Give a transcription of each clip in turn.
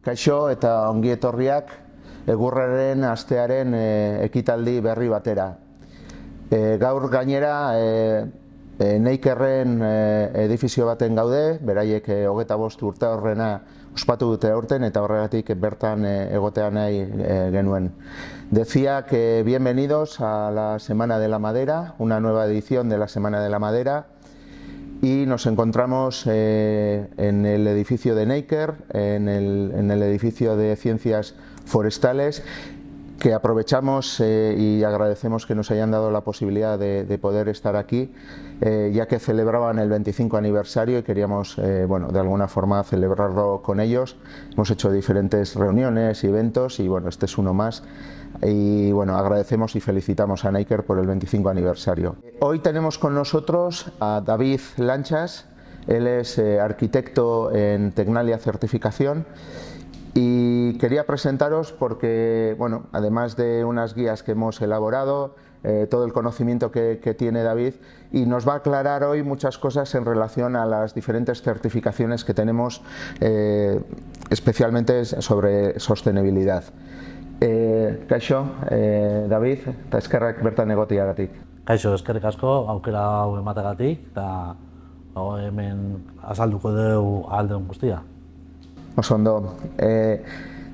Kaixo eta ongi etorriak egurraren astearen ekitaldi berri batera. Gaur gainera Neikerren edifizio baten gaude, beraiek 25 urte horrena ospatu dute aurten eta horregatik bertan egotea nahi genuen. Decía que bienvenidos a la Semana de la Madera, una nueva edición de la Semana de la Madera. Y nos encontramos en el edificio de Neiker, en el edificio de Ciencias Forestales, que aprovechamos y agradecemos que nos hayan dado la posibilidad de poder estar aquí, ya que celebraban el 25 aniversario y queríamos, bueno, de alguna forma celebrarlo con ellos. Hemos hecho diferentes reuniones y eventos y bueno, este es uno más. Y bueno, agradecemos y felicitamos a Neiker por el 25 aniversario. Hoy tenemos con nosotros a David Lanchas, él es arquitecto en Tecnalia Certificación y quería presentaros porque, bueno, además de unas guías que hemos elaborado, todo el conocimiento que tiene David, y nos va a aclarar hoy muchas cosas en relación a las diferentes certificaciones que tenemos, especialmente sobre sostenibilidad. Kaixo, David, eta eskerrak bertan egotiagatik. Kaixo, eskerrik asko, aukera hau emategatik, eta hemen azalduko dugu ahal guztia. Oso ondo.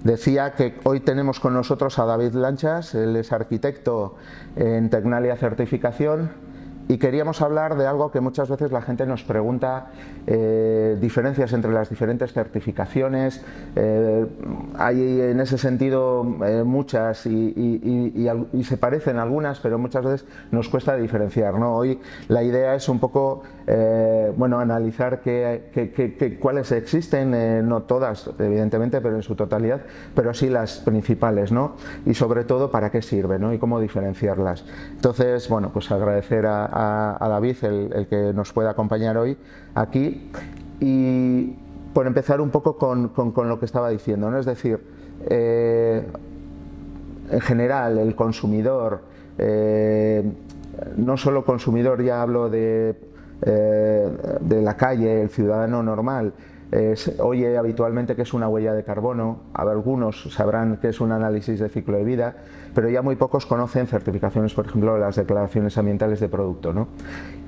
Decía que hoy tenemos con nosotros a David Lanchas, él es arquitecto en Tecnalia Certificación, y queríamos hablar de algo que muchas veces la gente nos pregunta, diferencias entre las diferentes certificaciones. Hay en ese sentido muchas y se parecen algunas, pero muchas veces nos cuesta diferenciar, ¿no? Hoy la idea es un poco bueno, analizar cuáles existen, no todas evidentemente, pero en su totalidad, pero sí las principales, ¿no? Y sobre todo para qué sirven, ¿no? Y cómo diferenciarlas. Entonces, bueno, pues agradecer a David el que nos pueda acompañar hoy aquí, y por empezar un poco con lo que estaba diciendo, ¿no? Es decir, en general el consumidor, no solo consumidor, ya hablo de la calle, el ciudadano normal, oye habitualmente que es una huella de carbono, algunos sabrán que es un análisis de ciclo de vida, pero ya muy pocos conocen certificaciones, por ejemplo, las declaraciones ambientales de producto, ¿no?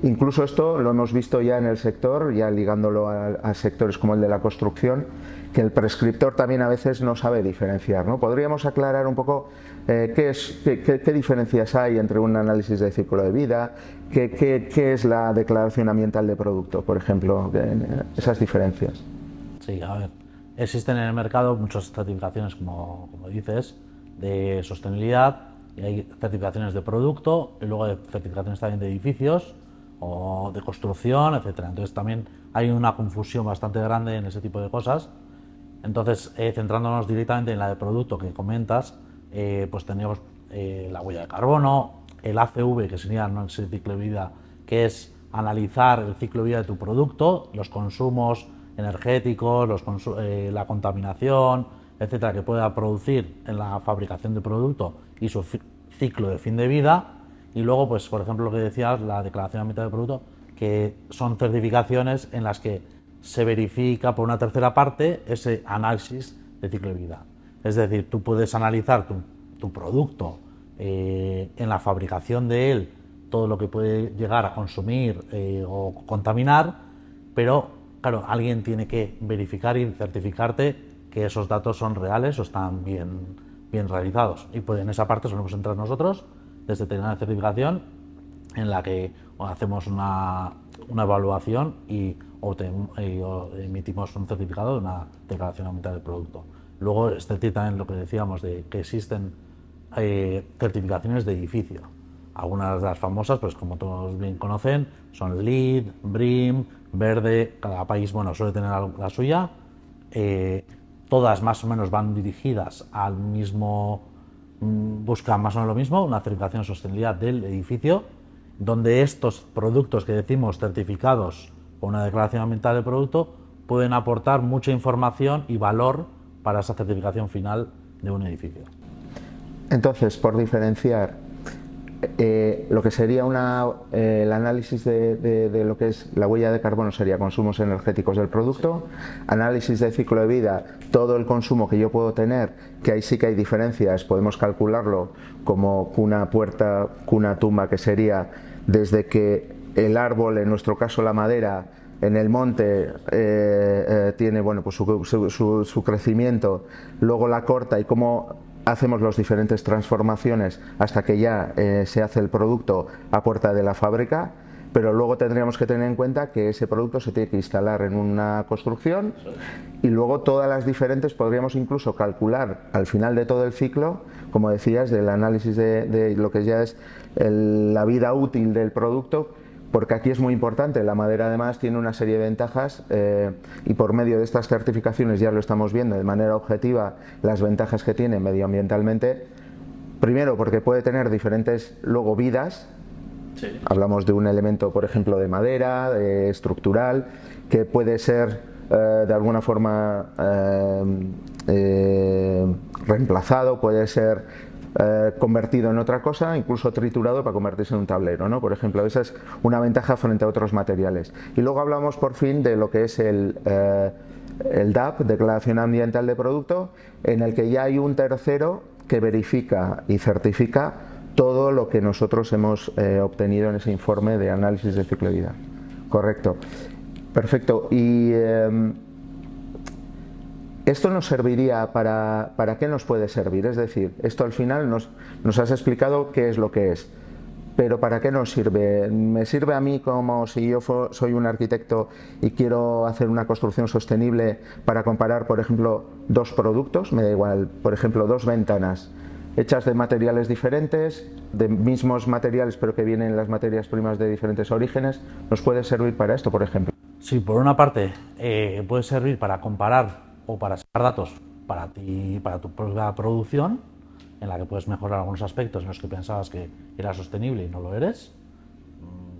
Incluso esto lo hemos visto ya en el sector, ya ligándolo a sectores como el de la construcción, que el prescriptor también a veces no sabe diferenciar, ¿no? ¿Podríamos aclarar un poco qué diferencias hay entre un análisis de ciclo de vida, qué es la declaración ambiental de producto, por ejemplo, esas diferencias? Sí, a ver, existen en el mercado muchas certificaciones, como dices, de sostenibilidad, y hay certificaciones de producto, y luego hay certificaciones también de edificios o de construcción, etcétera. Entonces también hay una confusión bastante grande en ese tipo de cosas. Entonces, centrándonos directamente en la de producto que comentas, pues tendríamos la huella de carbono, el ACV, que sería el ciclo de vida, que es analizar el ciclo de vida de tu producto, los consumos energéticos, la contaminación, etcétera, que pueda producir en la fabricación de producto y su ciclo de fin de vida. Y luego, pues por ejemplo, lo que decías, la declaración ambiental de producto, que son certificaciones en las que se verifica por una tercera parte ese análisis de ciclo de vida. Es decir, tú puedes analizar tu producto en la fabricación de él, todo lo que puede llegar a consumir o contaminar, pero claro, alguien tiene que verificar y certificarte que esos datos son reales o están bien realizados. Y pues en esa parte solemos entrar nosotros desde Tecnalia Certificación, en la que hacemos una evaluación y emitimos un certificado de una declaración ambiental del producto. Luego, también lo que decíamos de que existen certificaciones de edificio. Algunas de las famosas, pues como todos bien conocen, son LEED, BREEAM, Verde. Cada país, bueno, suele tener la suya. Todas más o menos van dirigidas al mismo, buscan más o menos lo mismo, una certificación de sostenibilidad del edificio, donde estos productos que decimos certificados con una declaración ambiental del producto pueden aportar mucha información y valor para esa certificación final de un edificio. Entonces, por diferenciar, lo que sería el análisis de lo que es la huella de carbono sería consumos energéticos del producto, análisis de ciclo de vida, todo el consumo que yo puedo tener, que ahí sí que hay diferencias, podemos calcularlo como cuna, puerta, cuna, tumba, que sería desde que el árbol, en nuestro caso la madera, en el monte tiene bueno, pues su crecimiento, luego la corta y cómo hacemos las diferentes transformaciones hasta que ya se hace el producto a puerta de la fábrica, pero luego tendríamos que tener en cuenta que ese producto se tiene que instalar en una construcción y luego todas las diferentes podríamos incluso calcular al final de todo el ciclo, como decías, del análisis de lo que ya es la vida útil del producto, porque aquí es muy importante, la madera además tiene una serie de ventajas y por medio de estas certificaciones ya lo estamos viendo de manera objetiva las ventajas que tiene medioambientalmente. Primero porque puede tener diferentes luego vidas, sí. Hablamos de un elemento por ejemplo de madera, estructural, que puede ser de alguna forma reemplazado, puede ser convertido en otra cosa, incluso triturado para convertirse en un tablero, ¿no? Por ejemplo, esa es una ventaja frente a otros materiales. Y luego hablamos por fin de lo que es el DAP, Declaración Ambiental de Producto, en el que ya hay un tercero que verifica y certifica todo lo que nosotros hemos obtenido en ese informe de análisis de ciclo de vida. Correcto. Perfecto. Y esto nos serviría ¿para qué nos puede servir? Es decir, esto al final nos has explicado qué es lo que es, pero ¿para qué nos sirve? ¿Me sirve a mí como si yo soy un arquitecto y quiero hacer una construcción sostenible para comparar, por ejemplo, dos productos? Me da igual, por ejemplo, dos ventanas hechas de materiales diferentes, de mismos materiales pero que vienen las materias primas de diferentes orígenes. ¿Nos puede servir para esto, por ejemplo? Sí, por una parte puede servir para comparar o para sacar datos para ti, para tu propia producción, en la que puedes mejorar algunos aspectos en los que pensabas que era sostenible y no lo eres,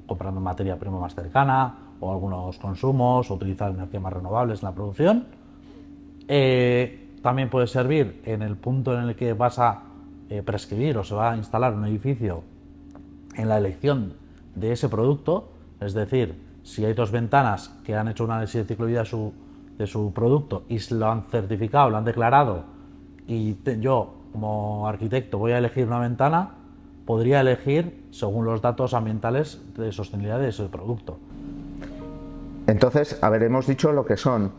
comprando materia prima más cercana o algunos consumos o utilizar energías más renovables en la producción. También puede servir en el punto en el que vas a prescribir o se va a instalar un edificio en la elección de ese producto, es decir, si hay dos ventanas que han hecho un análisis de ciclo de vida de su producto y lo han certificado, lo han declarado, y yo como arquitecto voy a elegir una ventana, podría elegir según los datos ambientales de sostenibilidad de ese producto. Entonces, hemos dicho lo que son,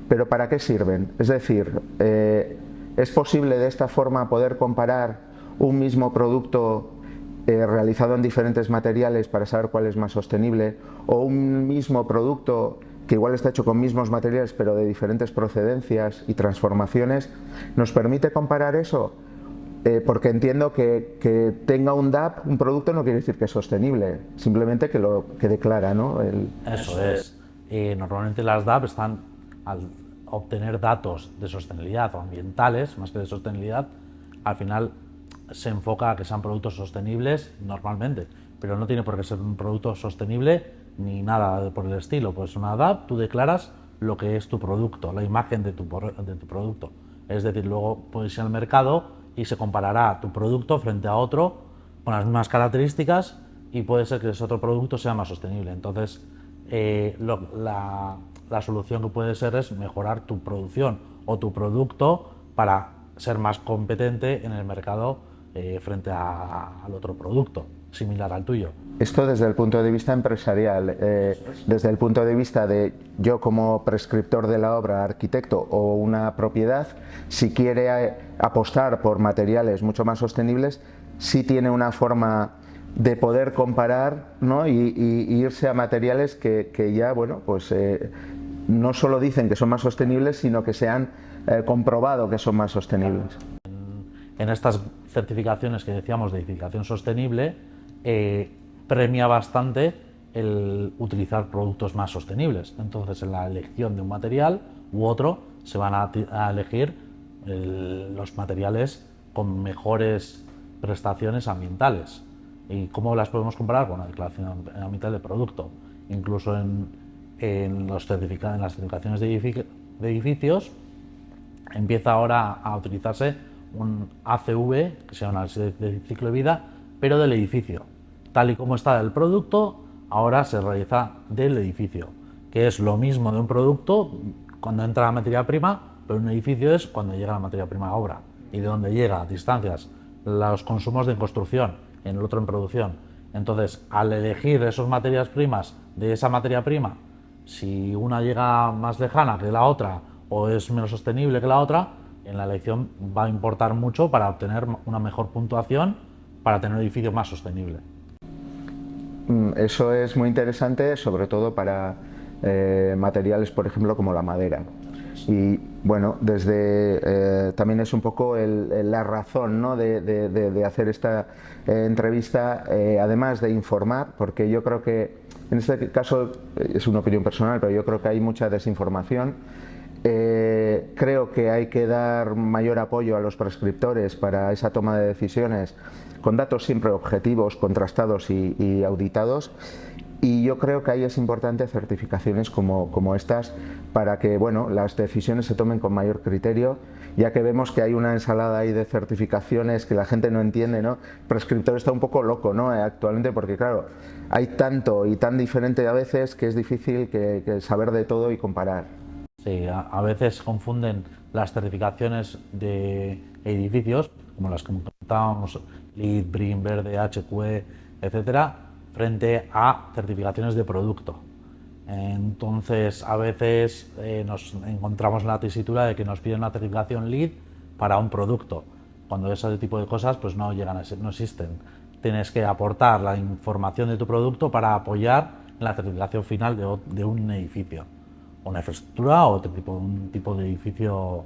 pero ¿para qué sirven? Es decir, ¿es posible de esta forma poder comparar un mismo producto realizado en diferentes materiales para saber cuál es más sostenible, o un mismo producto que igual está hecho con mismos materiales pero de diferentes procedencias y transformaciones? ¿Nos permite comparar eso? Porque entiendo que tenga un DAP, un producto, no quiere decir que es sostenible, simplemente que declara, ¿no? Eso es. Normalmente las DAP están, al obtener datos de sostenibilidad o ambientales, más que de sostenibilidad, al final se enfoca a que sean productos sostenibles normalmente, pero no tiene por qué ser un producto sostenible ni nada por el estilo. Pues una DAP, tú declaras lo que es tu producto, la imagen de tu producto. Es decir, luego puedes ir al mercado y se comparará tu producto frente a otro con las mismas características y puede ser que ese otro producto sea más sostenible. Entonces, la solución que puede ser es mejorar tu producción o tu producto para ser más competente en el mercado frente al otro producto similar al tuyo. Esto desde el punto de vista empresarial, desde el punto de vista de yo como prescriptor de la obra, arquitecto o una propiedad, si quiere apostar por materiales mucho más sostenibles, sí tiene una forma de poder comparar, ¿no? y irse a materiales que ya, bueno, pues no solo dicen que son más sostenibles, sino que se han comprobado que son más sostenibles. En estas certificaciones que decíamos de edificación sostenible, premia bastante el utilizar productos más sostenibles. Entonces, en la elección de un material u otro, se van a elegir los materiales con mejores prestaciones ambientales. ¿Y cómo las podemos comparar? Con la declaración ambiental de producto. Incluso en las certificaciones de edificios, empieza ahora a utilizarse un ACV, que se llama análisis de ciclo de vida, pero del edificio. Tal y como está el producto, ahora se realiza del edificio, que es lo mismo de un producto cuando entra la materia prima, pero un edificio es cuando llega la materia prima a obra, y de donde llega, a distancias, los consumos de construcción, en el otro en producción. Entonces, al elegir esas materias primas de esa materia prima, si una llega más lejana que la otra o es menos sostenible que la otra, en la elección va a importar mucho para obtener una mejor puntuación para tener un edificio más sostenible. Eso es muy interesante, sobre todo para materiales, por ejemplo, como la madera. Y bueno, también es un poco la razón, ¿no?, de hacer esta entrevista, además de informar, porque yo creo que en este caso es una opinión personal, pero yo creo que hay mucha desinformación. Creo que hay que dar mayor apoyo a los prescriptores para esa toma de decisiones con datos siempre objetivos, contrastados y auditados. Y yo creo que ahí es importante certificaciones como estas para que, bueno, las decisiones se tomen con mayor criterio, ya que vemos que hay una ensalada ahí de certificaciones que la gente no entiende, ¿no? El prescriptor está un poco loco, ¿no?, actualmente, porque claro, hay tanto y tan diferente a veces que es difícil que saber de todo y comparar. Sí, a veces confunden las certificaciones de edificios, como las que comentábamos, LEED, BREEAM Verde, HQE, etcétera, frente a certificaciones de producto. Entonces, a veces nos encontramos en la tesitura de que nos piden una certificación LEED para un producto, cuando ese tipo de cosas pues no llegan no existen. Tienes que aportar la información de tu producto para apoyar en la certificación final de un edificio, una infraestructura o un tipo de edificio,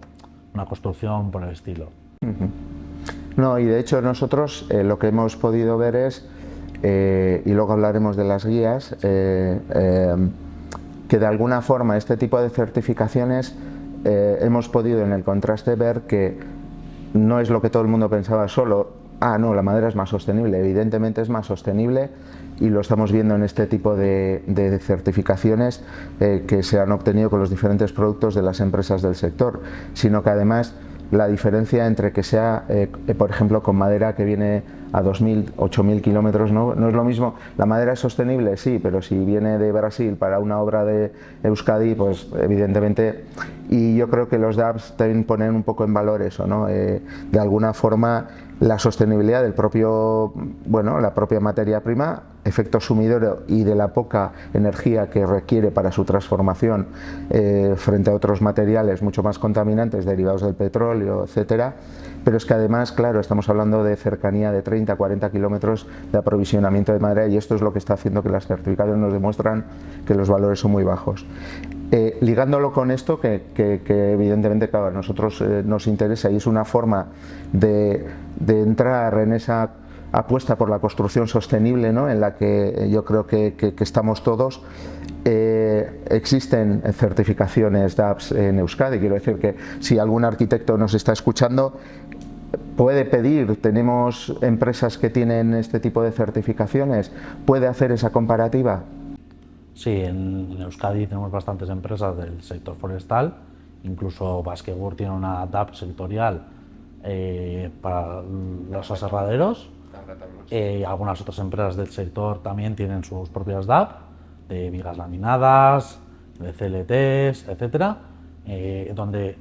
una construcción por el estilo. No, y de hecho nosotros lo que hemos podido ver es, y luego hablaremos de las guías, que de alguna forma este tipo de certificaciones hemos podido en el contraste ver que no es lo que todo el mundo pensaba solo, no, la madera es más sostenible, evidentemente es más sostenible, y lo estamos viendo en este tipo de certificaciones que se han obtenido con los diferentes productos de las empresas del sector, sino que además la diferencia entre que sea, por ejemplo, con madera que viene a 2.000, 8.000 kilómetros, no es lo mismo. La madera es sostenible, sí, pero si viene de Brasil para una obra de Euskadi, pues evidentemente, y yo creo que los DABs también ponen un poco en valor eso, ¿no? De alguna forma la sostenibilidad del propio, la propia materia prima, efecto sumidero, y de la poca energía que requiere para su transformación frente a otros materiales mucho más contaminantes derivados del petróleo, etcétera. Pero es que además, claro, estamos hablando de cercanía de 30, 40 kilómetros de aprovisionamiento de madera, y esto es lo que está haciendo que las certificaciones nos demuestran que los valores son muy bajos. Ligándolo con esto, que evidentemente, claro, a nosotros nos interesa, y es una forma de entrar en esa apuesta por la construcción sostenible, ¿no?, en la que yo creo que estamos todos. Existen certificaciones DABs en Euskadi, quiero decir que si algún arquitecto nos está escuchando puede pedir, tenemos empresas que tienen este tipo de certificaciones, puede hacer esa comparativa. Sí, en Euskadi tenemos bastantes empresas del sector forestal, incluso Baskegur tiene una DAB sectorial para los aserraderos. Algunas otras empresas del sector también tienen sus propias DAB, de vigas laminadas, de CLTs, etcétera, donde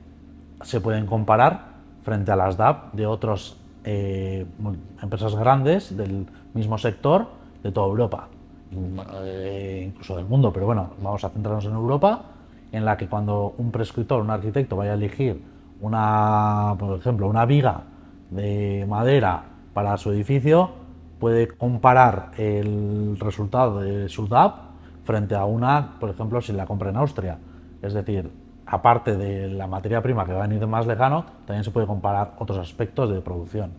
se pueden comparar frente a las DAB de otras empresas grandes del mismo sector de toda Europa, incluso del mundo, pero bueno, vamos a centrarnos en Europa, en la que cuando un prescriptor, un arquitecto vaya a elegir por ejemplo, una viga de madera para su edificio, puede comparar el resultado de su DAB frente a una, por ejemplo, si la compra en Austria. Es decir, aparte de la materia prima que va a venir de más lejano, también se puede comparar otros aspectos de producción.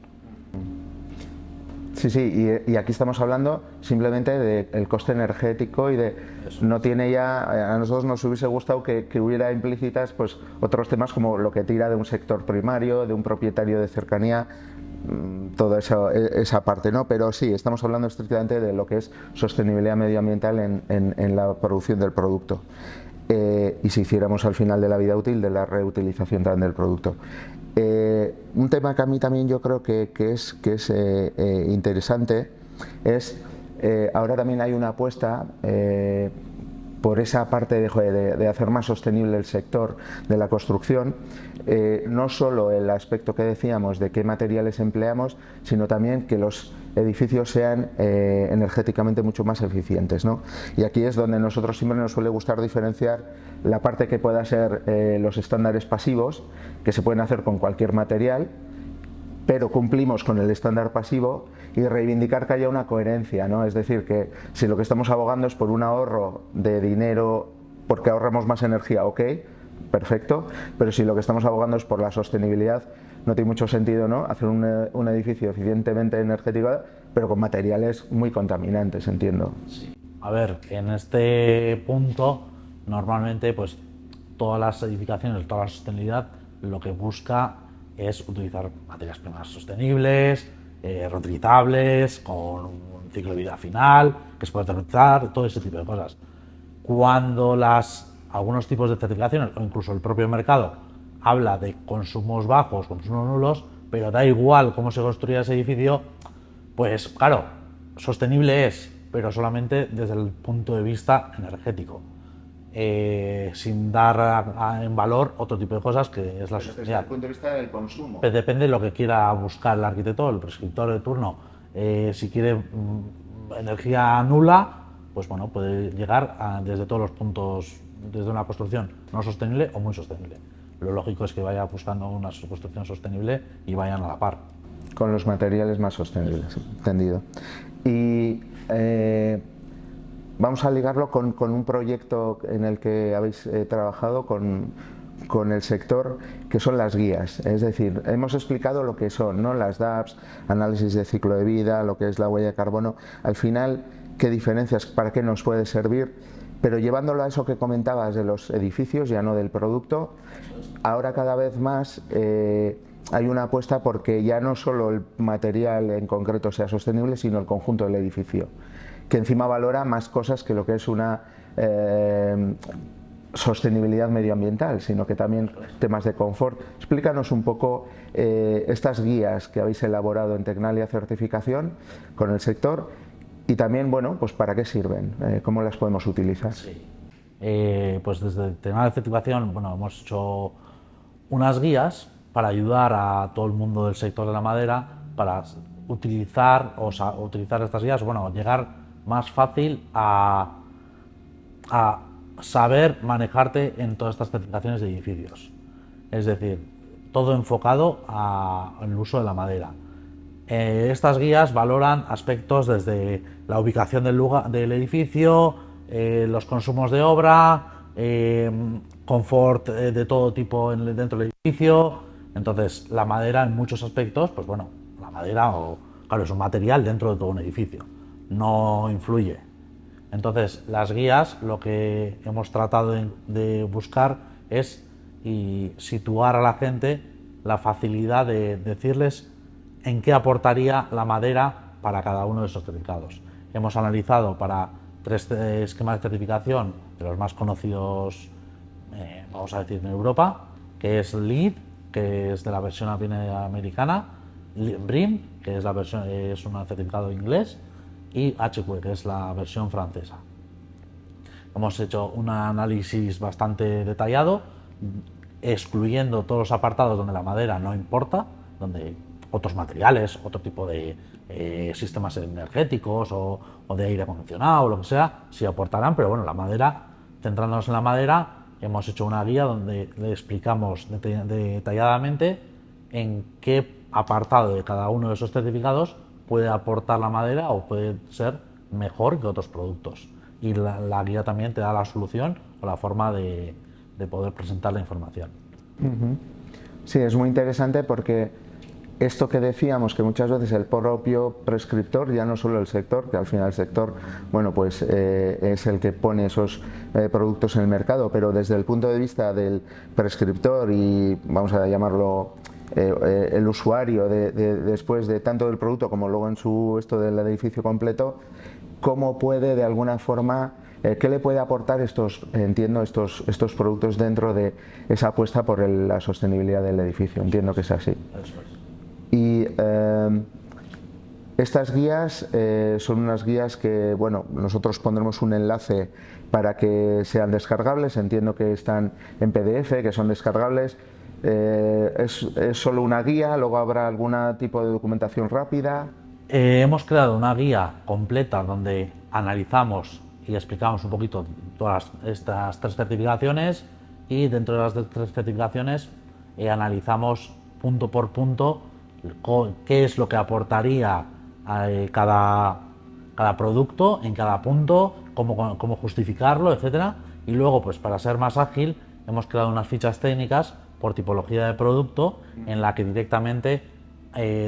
Sí, y aquí estamos hablando simplemente del coste energético y de eso. No tiene ya, a nosotros nos hubiese gustado que hubiera implícitas pues otros temas como lo que tira de un sector primario, de un propietario de cercanía, toda esa parte, ¿no? Pero sí, estamos hablando estrictamente de lo que es sostenibilidad medioambiental en la producción del producto. Y si hiciéramos al final de la vida útil de la reutilización también del producto. Un tema que a mí también yo creo que es interesante es, ahora también hay una apuesta por esa parte de hacer más sostenible el sector de la construcción, no solo el aspecto que decíamos de qué materiales empleamos, sino también que los edificios sean energéticamente mucho más eficientes, ¿no? Y aquí es donde nosotros siempre nos suele gustar diferenciar la parte que pueda ser los estándares pasivos, que se pueden hacer con cualquier material, pero cumplimos con el estándar pasivo, y reivindicar que haya una coherencia, ¿no? Es decir, que si lo que estamos abogando es por un ahorro de dinero porque ahorramos más energía, ok, perfecto, pero si lo que estamos abogando es por la sostenibilidad, no tiene mucho sentido, ¿no?, hacer un edificio eficientemente energético, pero con materiales muy contaminantes, entiendo. Sí. A ver, en este punto, normalmente, pues todas las edificaciones, toda la sostenibilidad, lo que busca es utilizar materias primas sostenibles, reutilizables, con un ciclo de vida final, que se puede reutilizar, todo ese tipo de cosas. Cuando algunos tipos de certificaciones, o incluso el propio mercado, habla de consumos bajos, consumos nulos, pero da igual cómo se construya ese edificio, pues claro, sostenible es, pero solamente desde el punto de vista energético, sin dar en valor otro tipo de cosas que es la sostenibilidad. Desde el punto de vista del consumo. Pero depende de lo que quiera buscar el arquitecto, el prescriptor de turno. Si quiere energía nula, pues bueno, puede llegar desde todos los puntos, desde una construcción no sostenible o muy sostenible. Lo lógico es que vaya buscando una construcción sostenible y vayan a la par. Con los materiales más sostenibles, entendido. Y vamos a ligarlo con un proyecto en el que habéis trabajado con el sector, que son las guías. Es decir, hemos explicado lo que son, ¿no?, las DAPs, análisis de ciclo de vida, lo que es la huella de carbono. Al final, qué diferencias, para qué nos puede servir, pero llevándolo a eso que comentabas de los edificios, ya no del producto. Ahora cada vez más hay una apuesta porque ya no solo el material en concreto sea sostenible, sino el conjunto del edificio, que encima valora más cosas que lo que es una sostenibilidad medioambiental, sino que también temas de confort. Explícanos un poco estas guías que habéis elaborado en Tecnalia Certificación con el sector, y también, bueno, pues para qué sirven, cómo las podemos utilizar. Sí. Pues desde Tecnalia Certificación, bueno, hemos hecho unas guías para ayudar a todo el mundo del sector de la madera para utilizar estas guías, bueno, llegar más fácil a saber manejarte en todas estas certificaciones de edificios. Es decir, todo enfocado al uso de la madera. Estas guías valoran aspectos desde la ubicación del edificio, los consumos de obra, confort de todo tipo dentro del edificio. Entonces, la madera en muchos aspectos, pues bueno, la madera, claro, es un material dentro de todo un edificio, no influye. Entonces, las guías, lo que hemos tratado de buscar es situar a la gente la facilidad de decirles en qué aportaría la madera para cada uno de esos certificados. Hemos analizado para 3 esquemas de certificación de los más conocidos, vamos a decir, en Europa, que es LEED, que es de la versión americana, BREEAM, que es un certificado inglés, y HQ, que es la versión francesa. Hemos hecho un análisis bastante detallado, excluyendo todos los apartados donde la madera no importa, donde otros materiales, otro tipo de sistemas energéticos o de aire acondicionado o lo que sea, sí aportarán, pero bueno, la madera, centrándonos en la madera, hemos hecho una guía donde le explicamos detalladamente en qué apartado de cada uno de esos certificados puede aportar la madera o puede ser mejor que otros productos. Y la guía también te da la solución o la forma de poder presentar la información. Sí, es muy interesante porque esto que decíamos, que muchas veces el propio prescriptor, ya no solo el sector, que al final el sector, bueno, pues es el que pone esos productos en el mercado, pero desde el punto de vista del prescriptor y vamos a llamarlo el usuario después de tanto del producto como luego en esto del edificio completo, cómo puede de alguna forma ¿Qué le puede aportar estos productos dentro de esa apuesta por la sostenibilidad del edificio? Entiendo que es así. Eso es. Y estas guías son unas guías que, bueno, nosotros pondremos un enlace para que sean descargables. Entiendo que están en PDF, que son descargables. ¿Es solo una guía? ¿Luego habrá algún tipo de documentación rápida? Hemos creado una guía completa donde analizamos y explicamos un poquito todas estas 3 certificaciones, y dentro de las 3 certificaciones analizamos punto por punto qué es lo que aportaría cada producto en cada punto, cómo justificarlo, etcétera. Y luego, pues para ser más ágil, hemos creado unas fichas técnicas por tipología de producto en la que directamente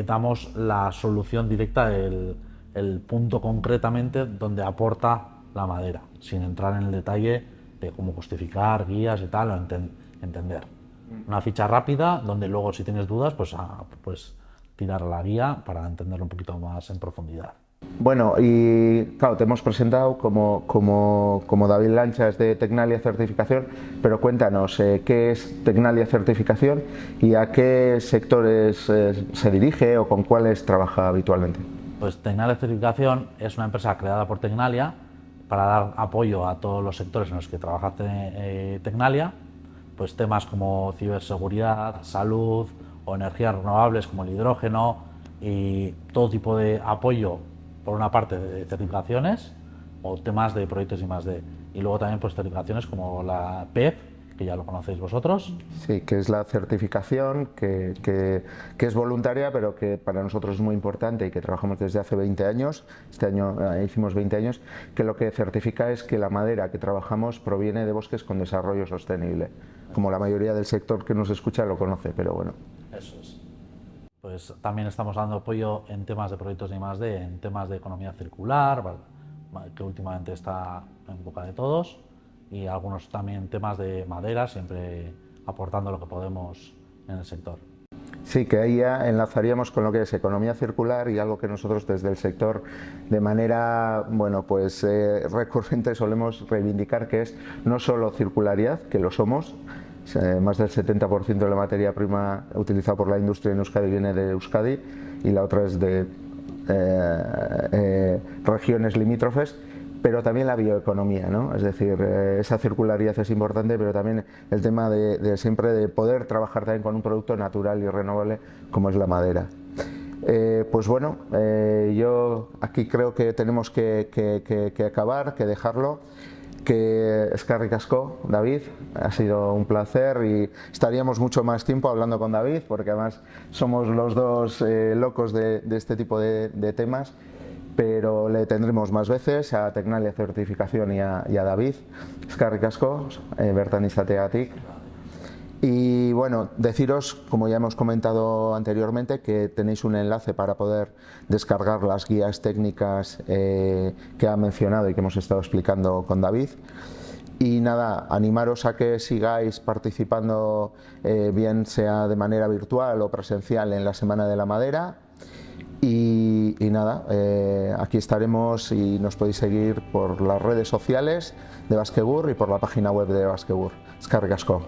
damos la solución directa el punto concretamente donde aporta la madera, sin entrar en el detalle de cómo justificar, guías y tal, o entender. Una ficha rápida donde luego, si tienes dudas, pues tirar a la guía para entenderlo un poquito más en profundidad. Bueno, y claro, te hemos presentado como David Lanchas de Tecnalia Certificación, pero cuéntanos, ¿qué es Tecnalia Certificación y a qué sectores se dirige o con cuáles trabaja habitualmente? Pues Tecnalia Certificación es una empresa creada por Tecnalia para dar apoyo a todos los sectores en los que trabaja Tecnalia, pues temas como ciberseguridad, salud o energías renovables como el hidrógeno, y todo tipo de apoyo, por una parte de certificaciones o temas de proyectos I+D, y luego también pues certificaciones como la PEP, que ya lo conocéis vosotros. Sí, que es la certificación que es voluntaria, pero que para nosotros es muy importante y que trabajamos desde hace 20 años. Este año hicimos 20 años, que lo que certifica es que la madera que trabajamos proviene de bosques con desarrollo sostenible. Como la mayoría del sector que nos escucha lo conoce, pero bueno. Eso es. Pues también estamos dando apoyo en temas de proyectos de I+D, en temas de economía circular, que últimamente está en boca de todos, y algunos también temas de madera, siempre aportando lo que podemos en el sector. Sí, que ahí ya enlazaríamos con lo que es economía circular y algo que nosotros desde el sector de manera recurrente solemos reivindicar, que es no solo circularidad, que lo somos. Más del 70% de la materia prima utilizada por la industria en Euskadi viene de Euskadi, y la otra es de regiones limítrofes, pero también la bioeconomía, ¿no? Es decir, esa circularidad es importante, pero también el tema de siempre de poder trabajar también con un producto natural y renovable como es la madera. Pues bueno, yo aquí creo que tenemos que acabar, que dejarlo. Que eskerrik asko, David, ha sido un placer, y estaríamos mucho más tiempo hablando con David, porque además somos los dos locos de este tipo de temas, pero le tendremos más veces a Tecnalia Certificación y a David. Eskerrik asko, bertan izateagatik. Y bueno, deciros, como ya hemos comentado anteriormente, que tenéis un enlace para poder descargar las guías técnicas que ha mencionado y que hemos estado explicando con David. Y nada, animaros a que sigáis participando, bien sea de manera virtual o presencial, en la Semana de la Madera. Y nada, aquí estaremos y nos podéis seguir por las redes sociales de Baskegur y por la página web de Baskegur. Eskerrik asko.